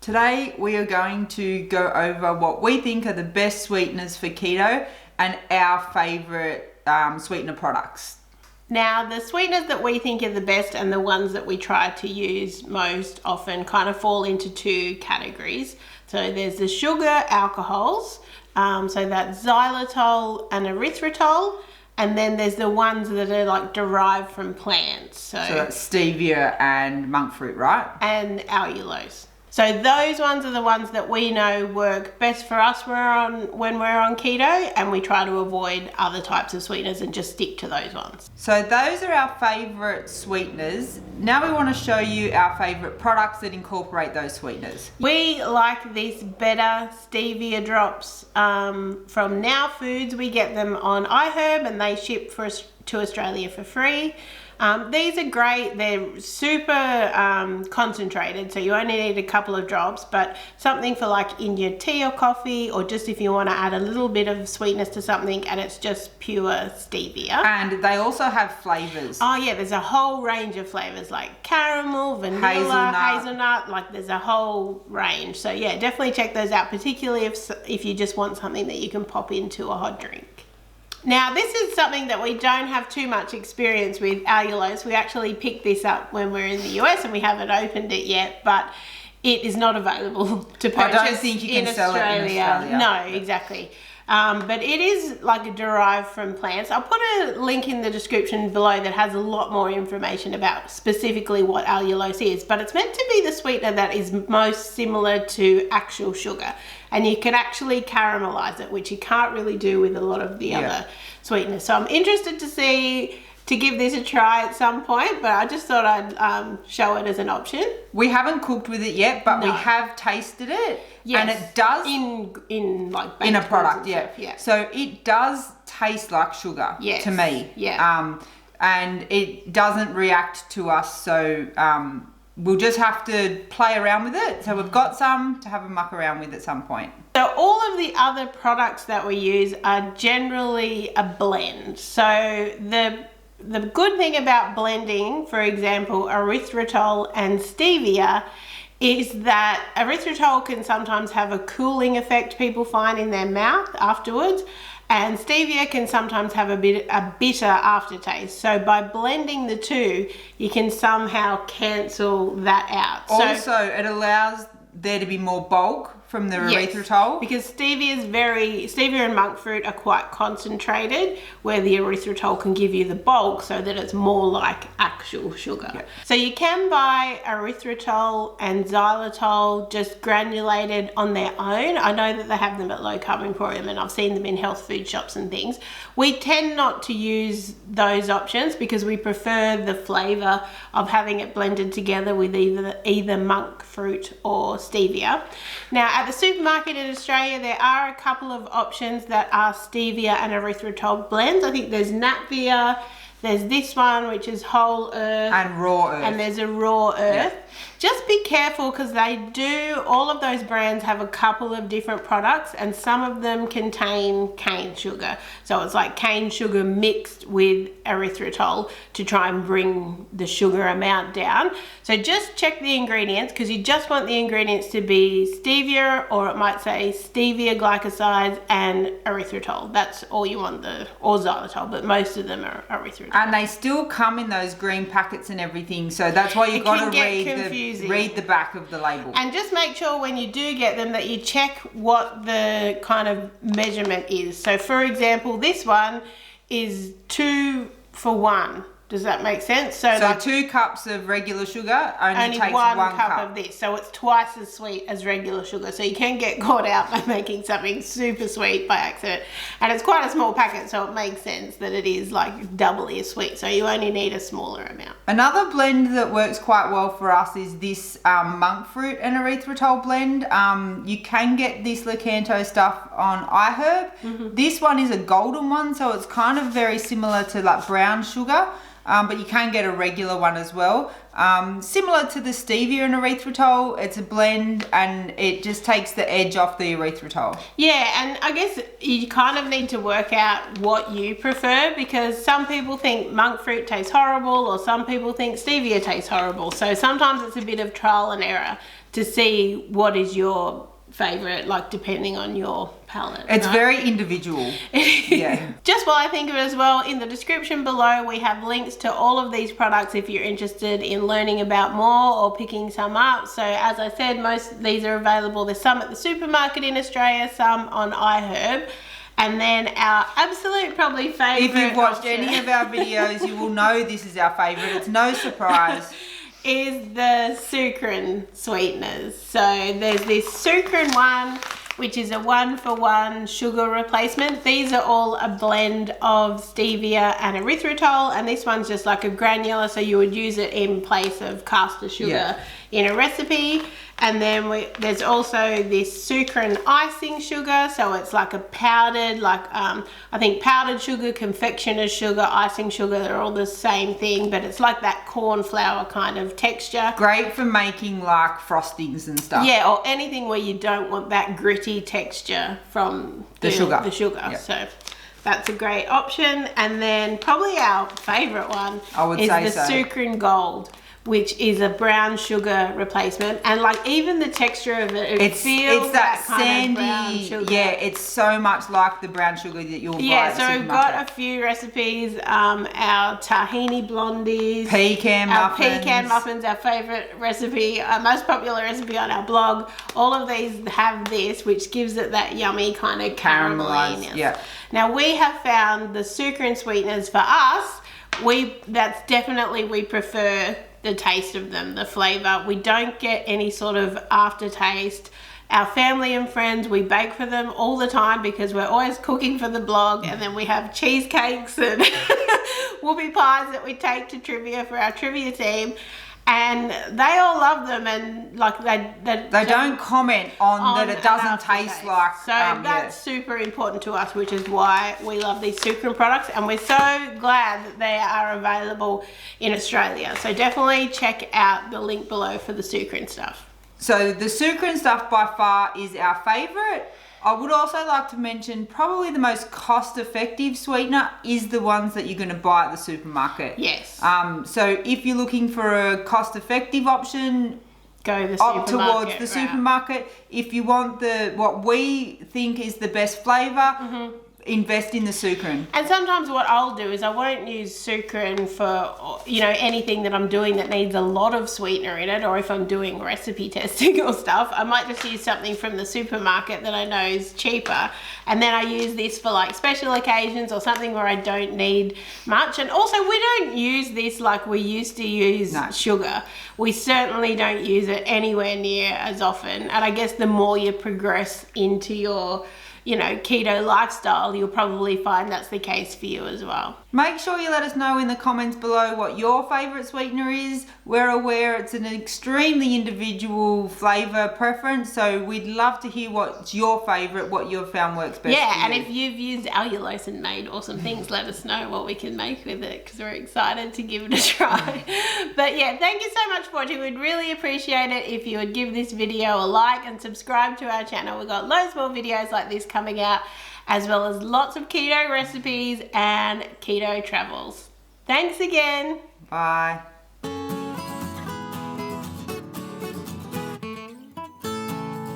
Today we are going to go over what we think are the best sweeteners for keto and our favourite sweetener products. Now, the sweeteners that we think are the best and the ones that we try to use most often kind of fall into two categories. So there's the sugar alcohols, so that's xylitol and erythritol, and then there's the ones that are like derived from plants. So that's stevia and monk fruit, right? And allulose. So those ones are the ones that we know work best for us when we're on keto, and we try to avoid other types of sweeteners and just stick to those ones. So those are our favourite sweeteners. Now we want to show you our favourite products that incorporate those sweeteners. We like these better stevia drops from Now Foods. We get them on iHerb and they ship to Australia for free. These are great. They're super concentrated, so you only need a couple of drops, but something for like in your tea or coffee, or just if you want to add a little bit of sweetness to something, and it's just pure stevia. And they also have flavours. Oh yeah, there's a whole range of flavours like caramel, vanilla, hazelnut, like there's a whole range. So yeah, definitely check those out, particularly if you just want something that you can pop into a hot drink. Now, this is something that we don't have too much experience with, allulose. We actually picked this up when we're in the US and we haven't opened it yet, but it is not available to purchase. I don't think you can sell it in Australia. No, exactly. But it is like derived from plants. I'll put a link in the description below that has a lot more information about specifically what allulose is, but it's meant to be the sweetener that is most similar to actual sugar. And you can actually caramelize it, which you can't really do with a lot of the other sweeteners. So I'm interested to give this a try at some point, but I just thought I'd show it as an option. We haven't cooked with it yet, but we have tasted it. Yes. And it does in like in a product, yeah. So it does taste like sugar to me. Yeah. And it doesn't react to us, so we'll just have to play around with it. So we've got some to have a muck around with at some point. So all of the other products that we use are generally a blend. So the good thing about blending, for example, erythritol and stevia, is that erythritol can sometimes have a cooling effect people find in their mouth afterwards, and stevia can sometimes have a bitter aftertaste. So by blending the two, you can somehow cancel that out. Also, it allows there to be more bulk from the erythritol. Because stevia and monk fruit are quite concentrated, where the erythritol can give you the bulk so that it's more like actual sugar. Yeah. So you can buy erythritol and xylitol just granulated on their own. I know that they have them at Low Carb Emporium and I've seen them in health food shops and things. We tend not to use those options because we prefer the flavour of having it blended together with either monk fruit or stevia. Now, at the supermarket in Australia, there are a couple of options that are stevia and erythritol blends. I think there's Nativa, there's this one which is whole earth. And raw earth. And there's a raw earth. Yeah. Just be careful because all of those brands have a couple of different products and some of them contain cane sugar. So it's like cane sugar mixed with erythritol to try and bring the sugar amount down. So just check the ingredients because you just want the ingredients to be stevia, or it might say stevia glycosides and erythritol. That's all you want, or xylitol, but most of them are erythritol. And they still come in those green packets and everything, so that's why you've got to read the back of the label. And just make sure when you do get them that you check what the kind of measurement is. So for example, this one is 2 for 1. Does that make sense? So like 2 cups of regular sugar only takes one 1 cup of this. So it's twice as sweet as regular sugar. So you can get caught out by making something super sweet by accident. And it's quite a small packet, so it makes sense that it is like doubly as sweet. So you only need a smaller amount. Another blend that works quite well for us is this monk fruit and erythritol blend. You can get this Lecanto stuff on iHerb. Mm-hmm. This one is a golden one, so it's kind of very similar to like brown sugar. But you can get a regular one as well. Similar to the stevia and erythritol, it's a blend and it just takes the edge off the erythritol. Yeah, and I guess you kind of need to work out what you prefer, because some people think monk fruit tastes horrible or some people think stevia tastes horrible. So sometimes it's a bit of trial and error. to see what is your favorite, like depending on your palate. It's right? very individual. Yeah. Just while I think of it as well, in the description below we have links to all of these products if you're interested in learning about more or picking some up. So as I said, most of these are available. There's some at the supermarket in Australia, some on iHerb. And then our absolute probably favourite If you've watched option any of our videos, you will know this is our favourite. It's no surprise. is the sucrin sweeteners. So there's this sucrin one, which is a 1-for-1 sugar replacement. These are all a blend of stevia and erythritol, and this one's just like a granular, so you would use it in place of caster sugar in a recipe. And then there's also this sucrin icing sugar, so it's like a powdered, like I think powdered sugar, confectioner's sugar, icing sugar, they're all the same thing, but it's like that corn flour kind of texture. Great for making like frostings and stuff. Yeah, or anything where you don't want that gritty texture from the sugar. Yep. So that's a great option. And then probably our favourite one is the sucrin gold, which is a brown sugar replacement, and like even the texture of it, feels it's that kind sandy, of brown sugar. yeah, it's so much like the brown sugar that you'll buy at the so we've supermarket. got a few recipes, our tahini blondies, pecan muffins, our favourite recipe, our most popular recipe on our blog. All of these have this, which gives it that yummy kind of carameliness. Yeah. Now we have found the sucrin sweeteners for us, we prefer the taste of them, the flavor. We don't get any sort of aftertaste. Our family and friends, we bake for them all the time because we're always cooking for the blog, and then we have cheesecakes and whoopie pies that we take to trivia for our trivia team, and they all love them, and like they don't comment on that it doesn't taste like. So that's super important to us, which is why we love these sucrin products, and we're so glad that they are available in Australia. So definitely check out the link below for the sucrin stuff. So the sucrin stuff by far is our favourite. I would also like to mention probably the most cost-effective sweetener is the ones that you're going to buy at the supermarket. Yes. So if you're looking for a cost-effective option, go the up towards the supermarket. If you want what we think is the best flavour, invest in the sucrin. And sometimes what I'll do is I won't use sucrin for, you know, anything that I'm doing that needs a lot of sweetener in it, or if I'm doing recipe testing or stuff, I might just use something from the supermarket that I know is cheaper, and then I use this for like special occasions or something where I don't need much. And also we don't use this like we used to use sugar. We certainly don't use it anywhere near as often, and I guess the more you progress into your keto lifestyle, you'll probably find that's the case for you as well. Make sure you let us know in the comments below what your favourite sweetener is. We're aware it's an extremely individual flavour preference, so we'd love to hear what's your favourite, what you've found works best for you. And if you've used allulose and made awesome things, let us know what we can make with it, because we're excited to give it a try. But yeah, thank you so much for watching. We'd really appreciate it if you would give this video a like and subscribe to our channel. We've got loads more videos like this coming out, as well as lots of keto recipes and keto travels. Thanks again. Bye.